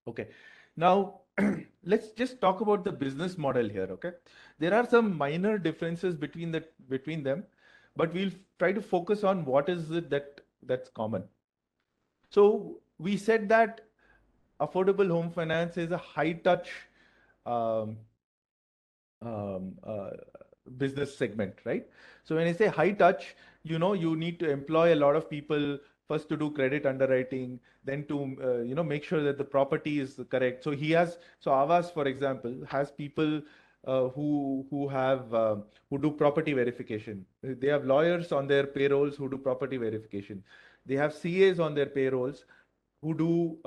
Okay. Now, let's just talk about the business model here. Okay. There are some minor differences between them, but we'll try to focus on what is it that's common. So we said that affordable home finance is a high touch um, um, uh, business segment, right? So when I say high touch, you need to employ a lot of people first to do credit underwriting, then to make sure that the property is correct. So Avas, for example, has people who do property verification. They have lawyers on their payrolls who do property verification. They have CAs on their payrolls who do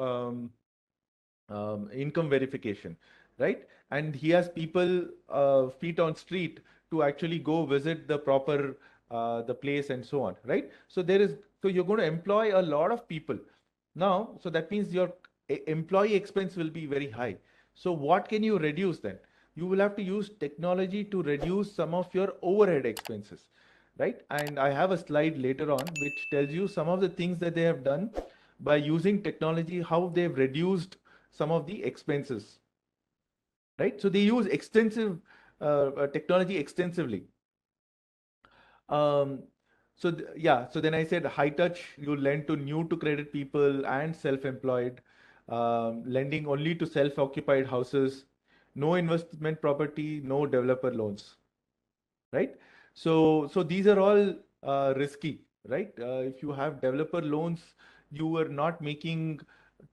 income verification, right? And he has people feet on street to actually go visit the place and so on, right? So you're going to employ a lot of people now. So that means your employee expense will be very high. So what can you reduce then? You will have to use technology to reduce some of your overhead expenses, right? And I have a slide later on which tells you some of the things that they have done by using technology, how they've reduced some of the expenses, right? So they use extensive technology extensively. Um, so then I said high touch, you lend to new to credit people and self-employed, lending only to self-occupied houses, no investment property, no developer loans, right? So these are all risky, right? If you have developer loans, you are not making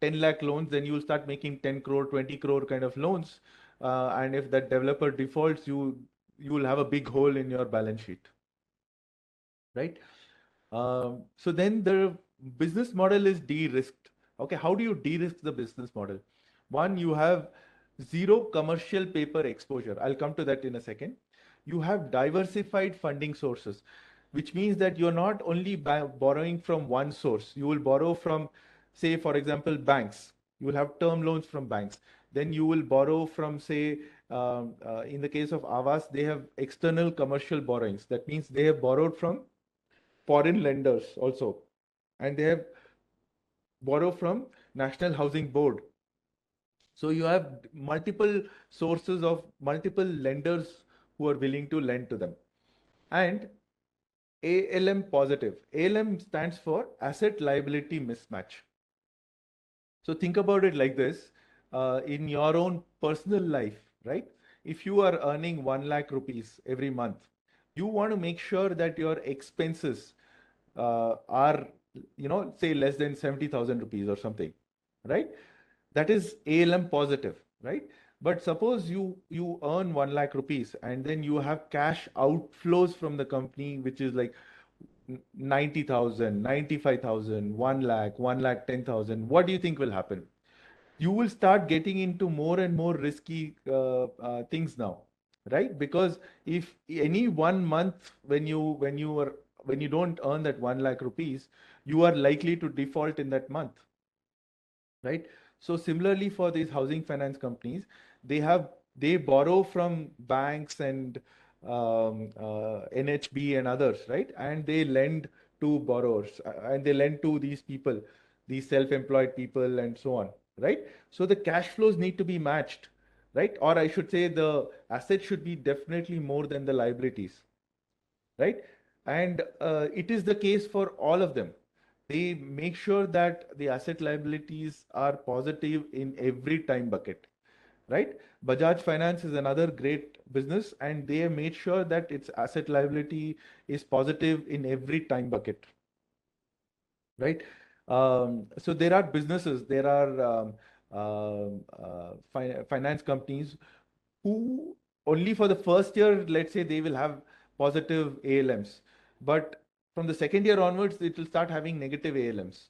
10 lakh loans, then you will start making 10 crore, 20 crore kind of loans. And if that developer defaults, you will have a big hole in your balance sheet, right? So then the business model is de-risked. Okay, how do you de-risk the business model? One, you have zero commercial paper exposure. I'll come to that in a second. You have diversified funding sources, which means that you're not only borrowing from one source. You will borrow from, say, for example, banks. You will have term loans from banks. Then you will borrow from, say, in the case of Avas, they have external commercial borrowings. That means they have borrowed from foreign lenders also, and they have borrowed from National Housing Board. So you have multiple sources of multiple lenders who are willing to lend to them. And ALM positive. ALM stands for asset liability mismatch. So think about it like this, in your own personal life, right? If you are earning 1 lakh rupees every month, you want to make sure that your expenses are, say less than 70,000 rupees or something, right? That is ALM positive, right? But suppose you earn 1 lakh rupees and then you have cash outflows from the company, which is like 90,000, 95,000, 1 lakh, 1 lakh 10,000. What do you think will happen? You will start getting into more and more risky things now, right? Because if any 1 month when you don't earn that 1 lakh rupees, you are likely to default in that month, right? So similarly for these housing finance companies, they borrow from banks and NHB and others, right? And they lend to borrowers and they lend to these people, these self-employed people and so on, right? So the cash flows need to be matched, right? Or I should say the assets should be definitely more than the liabilities, right? And it is the case for all of them. They make sure that the asset liabilities are positive in every time bucket, right? Bajaj Finance is another great business, and they have made sure that its asset liability is positive in every time bucket, right? So there are businesses, there are finance companies who only for the first year, let's say they will have positive ALMs, but from the second year onwards, it will start having negative ALMs,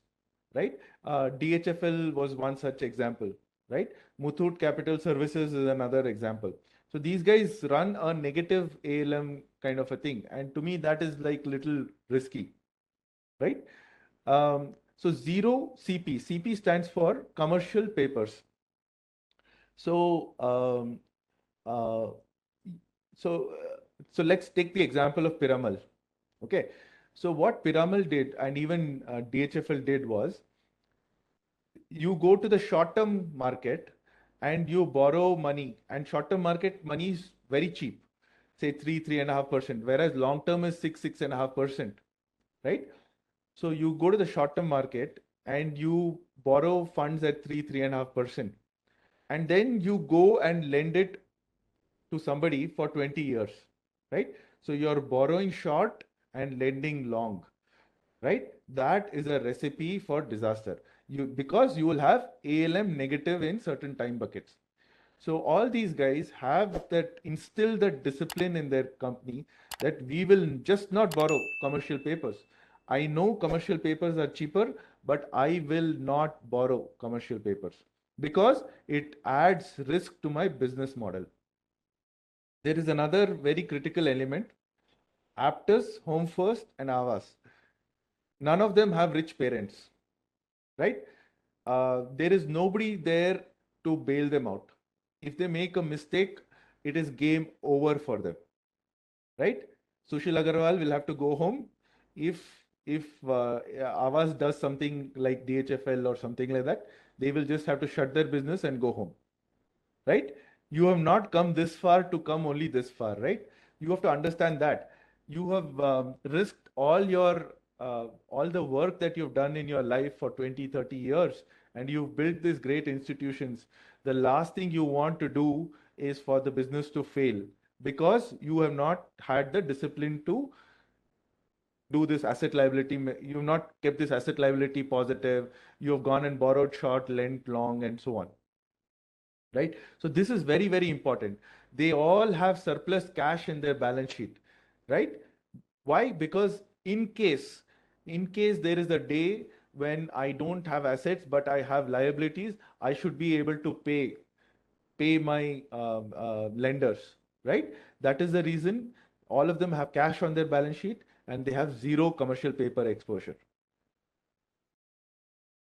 right? DHFL was one such example, right? Muthoot Capital Services is another example. So these guys run a negative ALM kind of a thing. And to me, that is like little risky, right? So zero CP. CP stands for commercial papers. So uh, so so let's take the example of Piramal. Okay. So what Piramal did, and even DHFL did, was you go to the short-term market and you borrow money, and short-term market money is very cheap, say 3.5%, whereas long-term is 6.5%, right? So you go to the short-term market and you borrow funds at 3.5%, and then you go and lend it to somebody for 20 years, right? So you're borrowing short and lending long, right? That is a recipe for disaster. Because you will have ALM negative in certain time buckets. So all these guys have that instill that discipline in their company that we will just not borrow commercial papers. I know commercial papers are cheaper, but I will not borrow commercial papers because it adds risk to my business model. There is another very critical element, Aptus, Home First, and Avas. None of them have rich parents, right? There is nobody there to bail them out. If they make a mistake, it is game over for them, right? Sushil Agarwal will have to go home. If Avas does something like DHFL or something like that, they will just have to shut their business and go home, right? You have not come this far to come only this far, right? You have to understand that you have risked all the work that you've done in your life for 20, 30 years, and you've built these great institutions. The last thing you want to do is for the business to fail because you have not had the discipline to do this asset liability. You've not kept this asset liability positive. You have gone and borrowed short, lent long, and so on, right? So this is very, very important. They all have surplus cash in their balance sheet, right? Why? Because in case there is a day when I don't have assets but I have liabilities, I should be able to pay my lenders, right? That is the reason all of them have cash on their balance sheet and they have zero commercial paper exposure.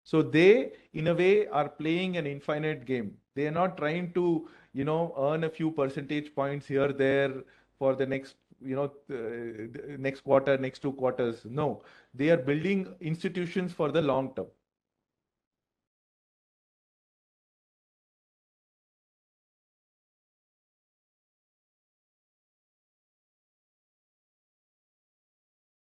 So they, in a way, are playing an infinite game. They are not trying to, earn a few percentage points here, there for the next, next quarter, next 2 quarters. No, they are building institutions for the long term.